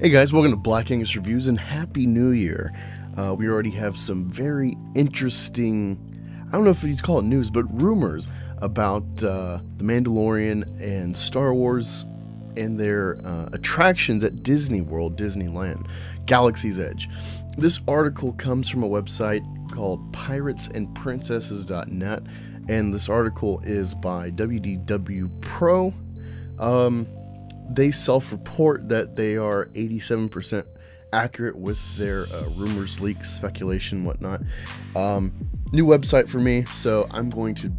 Hey guys, welcome to Black Angus Reviews and Happy New Year. We already have some very interesting, I don't know if you'd call it news, but rumors about The Mandalorian and Star Wars and their attractions at Disney World, Disneyland, Galaxy's Edge. This article comes from a website called piratesandprincesses.net, and this article is by WDW Pro. They self-report that they are 87% accurate with their rumors, leaks, speculation, whatnot. New website for me, so I'm going to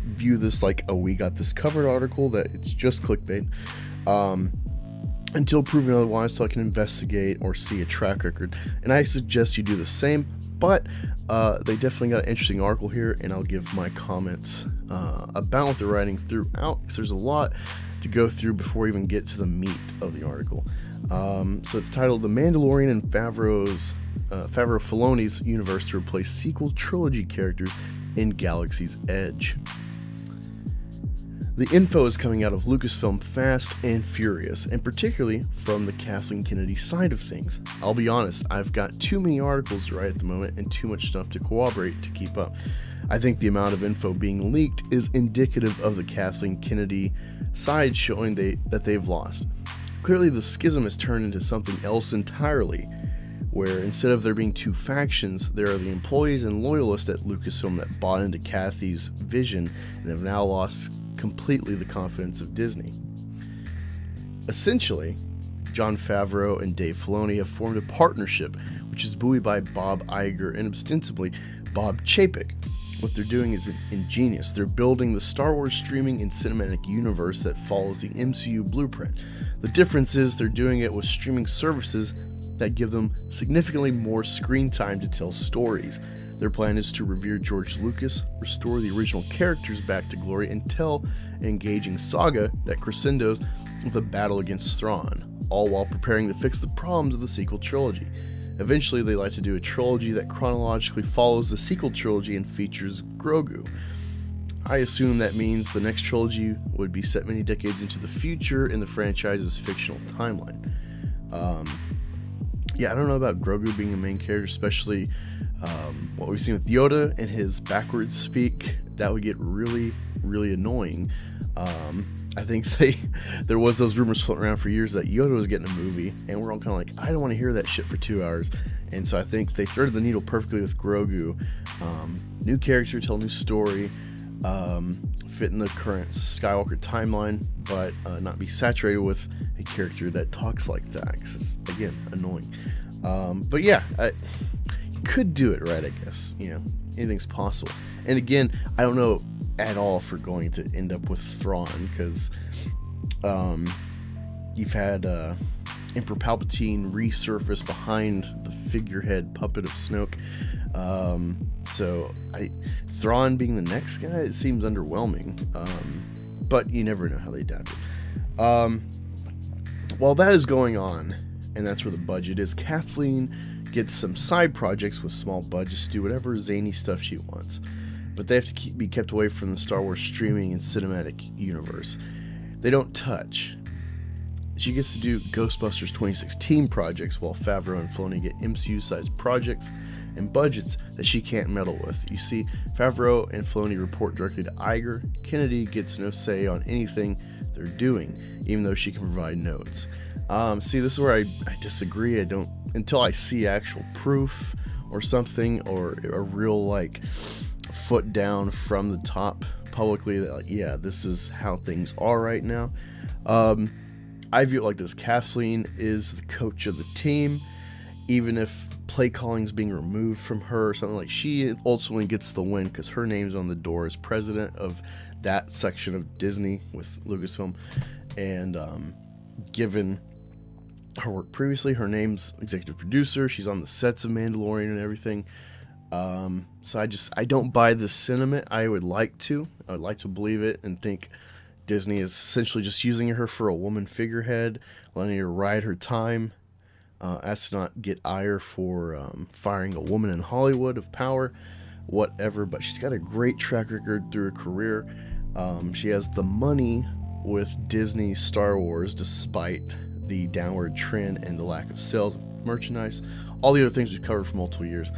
view this like a we got this covered article, that it's just clickbait, until proven otherwise, so I can investigate or see a track record. And I suggest you do the same, but they definitely got an interesting article here, and I'll give my comments about what they're writing throughout, because there's a lot to go through before we even get to the meat of the article. So it's titled "The Mandalorian and Favreau Filoni's Universe to Replace Sequel Trilogy Characters in Galaxy's Edge." The info is coming out of Lucasfilm fast and furious, and particularly from the Kathleen Kennedy side of things. I'll be honest, I've got too many articles to write at the moment and too much stuff to corroborate to keep up. I think the amount of info being leaked is indicative of the Kathleen Kennedy side showing that they've lost. Clearly the schism has turned into something else entirely, where instead of there being two factions, there are the employees and loyalists at Lucasfilm that bought into Kathy's vision and have now lost completely the confidence of Disney. Essentially, Jon Favreau and Dave Filoni have formed a partnership which is buoyed by Bob Iger and ostensibly Bob Chapek. What they're doing is ingenious. They're building the Star Wars streaming and cinematic universe that follows the MCU blueprint. The difference is they're doing it with streaming services that give them significantly more screen time to tell stories. Their plan is to revere George Lucas, restore the original characters back to glory, and tell an engaging saga that crescendos with a battle against Thrawn, all while preparing to fix the problems of the sequel trilogy. Eventually, they like to do a trilogy that chronologically follows the sequel trilogy and features Grogu. I assume that means the next trilogy would be set many decades into the future in the franchise's fictional timeline. Yeah, I don't know about Grogu being a main character, especially what we've seen with Yoda and his backwards speak. That would get really, really annoying. I think there was those rumors floating around for years that Yoda was getting a movie, and we're all kind of like, I don't want to hear that shit for 2 hours. And so I think they threaded the needle perfectly with Grogu. New character, tell a new story, fit in the current Skywalker timeline, but not be saturated with a character that talks like that, because it's, again, annoying. But yeah, you could do it right, I guess. You know, anything's possible. And again, I don't know at all if we're going to end up with Thrawn, because you've had Emperor Palpatine resurface behind the figurehead puppet of Snoke. So Thrawn being the next guy, it seems underwhelming, but you never know how they adapt it. While that is going on, and that's where the budget is, Kathleen gets some side projects with small budgets to do whatever zany stuff she wants, but they have to be kept away from the Star Wars streaming and cinematic universe. They don't touch. She gets to do Ghostbusters 2016 projects, while Favreau and Filoni get MCU-sized projects and budgets that she can't meddle with. You see, Favreau and Filoni report directly to Iger. Kennedy gets no say on anything they're doing, even though she can provide notes. See, this is where I disagree. I don't, until I see actual proof or something, or a real, like, foot down from the top publicly that, like, yeah, this is how things are right now. I view it like this: Kathleen is the coach of the team. Even if play calling is being removed from her or something, like, she ultimately gets the win because her name's on the door as president of that section of Disney with Lucasfilm. And given her work previously, her name's executive producer. She's on the sets of Mandalorian and everything. So I don't buy this sentiment. I would like to believe it and think Disney is essentially just using her for a woman figurehead, letting her ride her time, as to not get ire for firing a woman in Hollywood of power, whatever. But she's got a great track record through her career. She has the money with Disney Star Wars, despite the downward trend and the lack of sales of merchandise, all the other things we've covered for multiple years.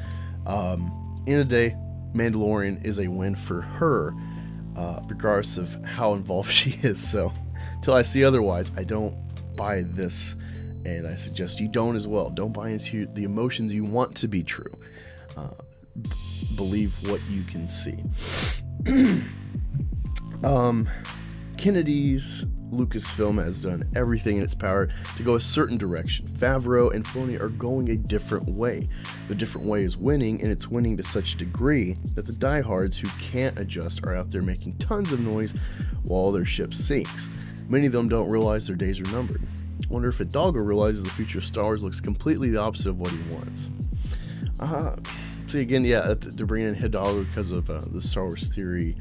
In the day, Mandalorian is a win for her, regardless of how involved she is. So until I see otherwise, I don't buy this, and I suggest you don't as well. Don't buy into the emotions you want to be true. Believe what you can see. Kennedy's Lucasfilm has done everything in its power to go a certain direction. Favreau and Filoni are going a different way. The different way is winning, and it's winning to such a degree that the diehards who can't adjust are out there making tons of noise while their ship sinks. Many of them don't realize their days are numbered. Wonder if Hidalgo realizes the future of Star Wars looks completely the opposite of what he wants. See, again, yeah, they're bringing in Hidalgo because of the Star Wars Theory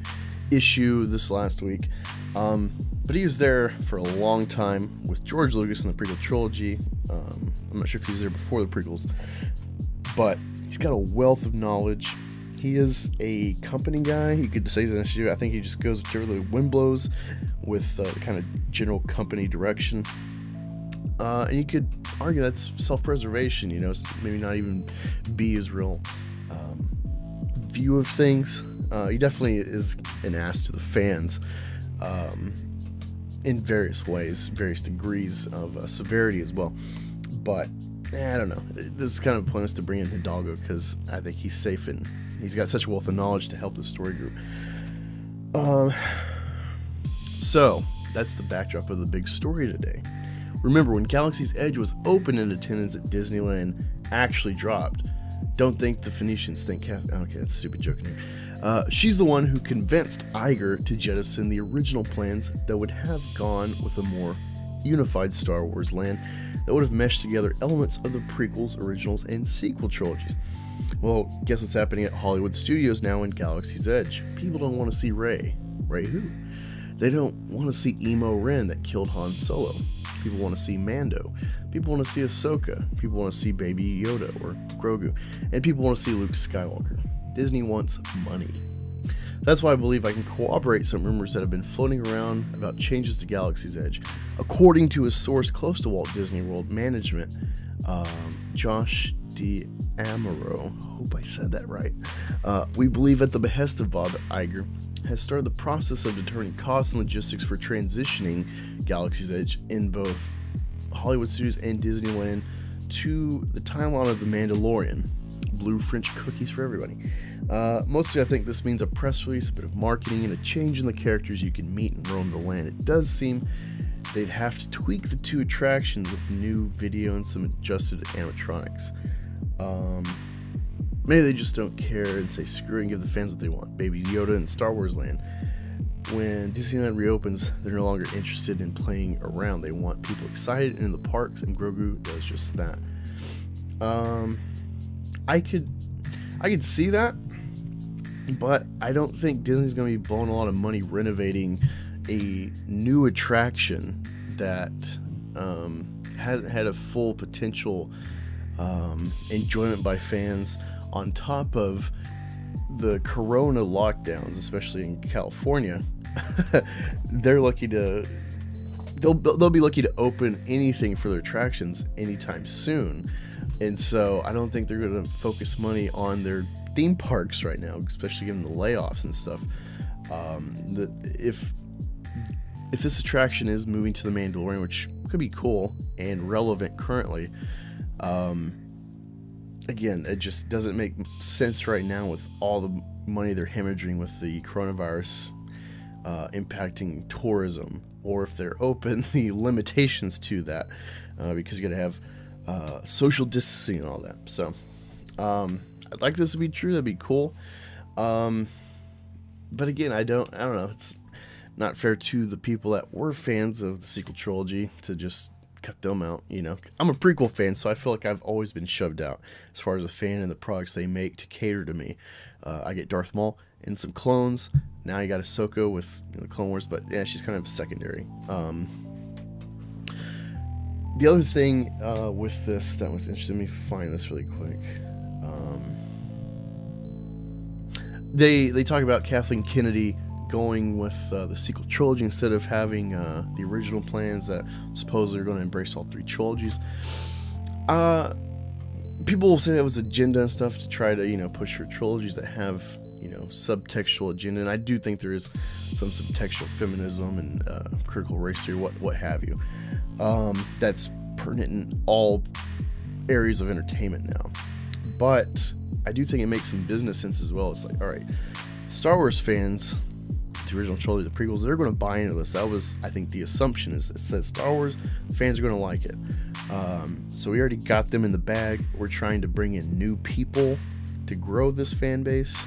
issue this last week. But he was there for a long time with George Lucas in the prequel trilogy. I'm not sure if he was there before the prequels, but he's got a wealth of knowledge. He is a company guy. He could say he's an issue. I think he just goes whichever the wind blows with kind of general company direction. And you could argue that's self-preservation, you know, maybe not even be his real view of things. He definitely is an ass to the fans in various ways, various degrees of severity as well. But I don't know. There's kind of pointless to bring in Hidalgo because I think he's safe and he's got such a wealth of knowledge to help the story group. So that's the backdrop of the big story today. Remember, when Galaxy's Edge was open in attendance at Disneyland actually dropped. Don't think the Phoenicians think okay, that's a stupid joke in here. She's the one who convinced Iger to jettison the original plans that would have gone with a more unified Star Wars land that would have meshed together elements of the prequels, originals, and sequel trilogies. Well, guess what's happening at Hollywood Studios now in Galaxy's Edge? People don't want to see Rey. Rey who? They don't want to see Emo Ren that killed Han Solo. People want to see Mando. People want to see Ahsoka. People want to see Baby Yoda or Grogu. And people want to see Luke Skywalker. Disney wants money. That's why I believe I can corroborate some rumors that have been floating around about changes to Galaxy's Edge. According to a source close to Walt Disney World management, Josh D'Amaro, hope I said that right, we believe at the behest of Bob Iger, has started the process of determining costs and logistics for transitioning Galaxy's Edge in both Hollywood Studios and Disneyland to the timeline of The Mandalorian. Blue French cookies for everybody. Mostly I think this means a press release, a bit of marketing, and a change in the characters you can meet and roam the land. It does seem they'd have to tweak the two attractions with new video and some adjusted animatronics. Maybe they just don't care and say screw it and give the fans what they want. Baby Yoda in Star Wars Land. When Disneyland reopens, they're no longer interested in playing around. They want people excited in the parks, and Grogu does just that. I could see that, but I don't think Disney's going to be blowing a lot of money renovating a new attraction that hasn't had a full potential enjoyment by fans, on top of the corona lockdowns, especially in California. They're lucky to they'll be lucky to open anything for their attractions anytime soon. And so I don't think they're going to focus money on their theme parks right now, especially given the layoffs and stuff. If this attraction is moving to the Mandalorian, which could be cool and relevant currently, again, it just doesn't make sense right now with all the money they're hemorrhaging with the coronavirus impacting tourism, or if they're open, the limitations to that, because you got to have social distancing and all that. So I'd like this to be true. That'd be cool. But again, I don't know. It's not fair to the people that were fans of the sequel trilogy to just cut them out. You know, I'm a prequel fan, so I feel like I've always been shoved out as far as a fan and the products they make to cater to me. I get Darth Maul and some clones. Now you got Ahsoka with the Clone Wars, but yeah, she's kind of secondary. The other thing with this that was interesting, let me find this really quick. They talk about Kathleen Kennedy going with the sequel trilogy instead of having the original plans that supposedly are going to embrace all 3 trilogies. People will say it was agenda and stuff to try to, you know, push for trilogies that have, you know, subtextual agenda, and I do think there is some subtextual feminism and critical race theory, what have you, that's pertinent in all areas of entertainment now. But I do think it makes some business sense as well. It's like, all right, Star Wars fans, the original trilogy, the prequels, they're going to buy into this. That was, I think, the assumption is it says Star Wars, fans are going to like it. So we already got them in the bag. We're trying to bring in new people to grow this fan base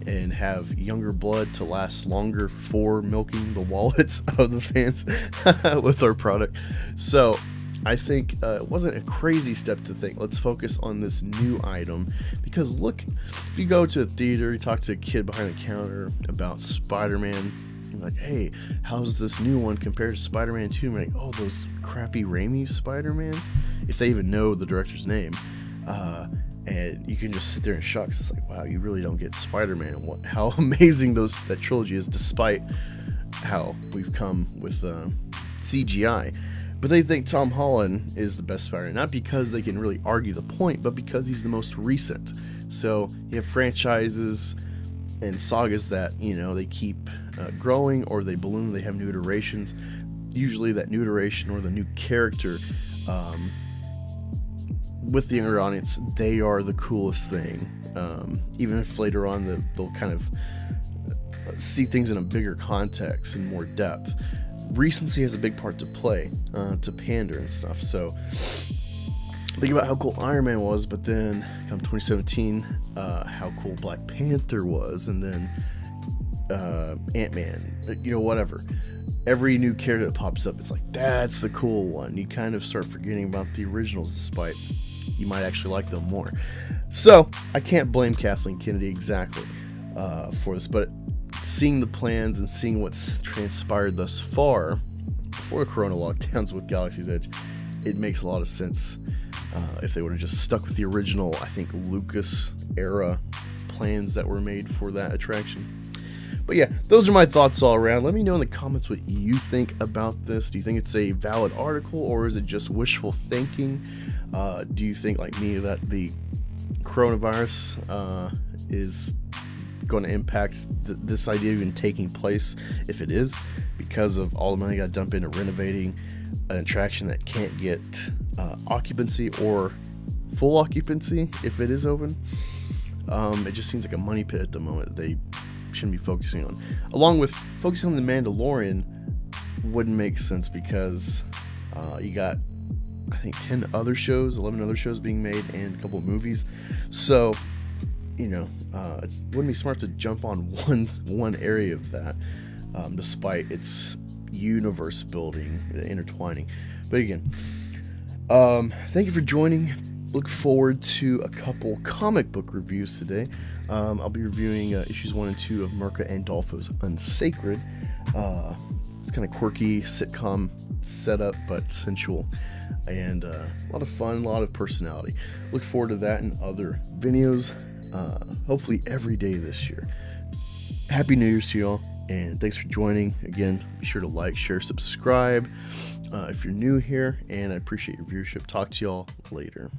and have younger blood to last longer for milking the wallets of the fans with our product. So I think it wasn't a crazy step to think, let's focus on this new item. Because look, if you go to a theater, you talk to a kid behind the counter about Spider-Man, you're like, hey, how's this new one compared to Spider-Man 2? And you're like, oh, those crappy Raimi Spider-Man? If they even know the director's name. And you can just sit there in shock. It's like, wow, you really don't get Spider-Man and how amazing that trilogy is, despite how we've come with CGI. But they think Tom Holland is the best Spider-Man, not because they can really argue the point, but because he's the most recent. So you have franchises and sagas that, you know, they keep growing, or they balloon, they have new iterations. Usually that new iteration or the new character, with the younger audience, they are the coolest thing. Even if later on they'll kind of see things in a bigger context and more depth. Recency has a big part to play, to pander and stuff. So think about how cool Iron Man was, but then come 2017, how cool Black Panther was, and then Ant-Man, you know, whatever. Every new character that pops up, it's like, that's the cool one. You kind of start forgetting about the originals, despite you might actually like them more. So I can't blame Kathleen Kennedy exactly for this, but seeing the plans and seeing what's transpired thus far before the Corona lockdowns with Galaxy's Edge, it makes a lot of sense. If they would have just stuck with the original, I think, Lucas era plans that were made for that attraction. But yeah, those are my thoughts all around. Let me know in the comments what you think about this. Do you think it's a valid article, or is it just wishful thinking? Do you think, like me, that the coronavirus is going to impact this idea even taking place, if it is, because of all the money got dumped into renovating an attraction that can't get occupancy or full occupancy if it is open? It just seems like a money pit at the moment that they shouldn't be focusing on. Along with focusing on the Mandalorian wouldn't make sense, because you got, I think, 11 other shows being made and a couple of movies. So, you know, it wouldn't be smart to jump on one area of that, despite its universe building, intertwining. But again, thank you for joining. Look forward to a couple comic book reviews today. I'll be reviewing issues 1 and 2 of Mirka Andolfo's Unsacred. It's kind of quirky sitcom setup, but sensual, and a lot of fun, a lot of personality. Look forward to that and other videos, hopefully every day this year. Happy New Year's to y'all, and thanks for joining. Again, be sure to like, share, subscribe if you're new here, and I appreciate your viewership. Talk to y'all later.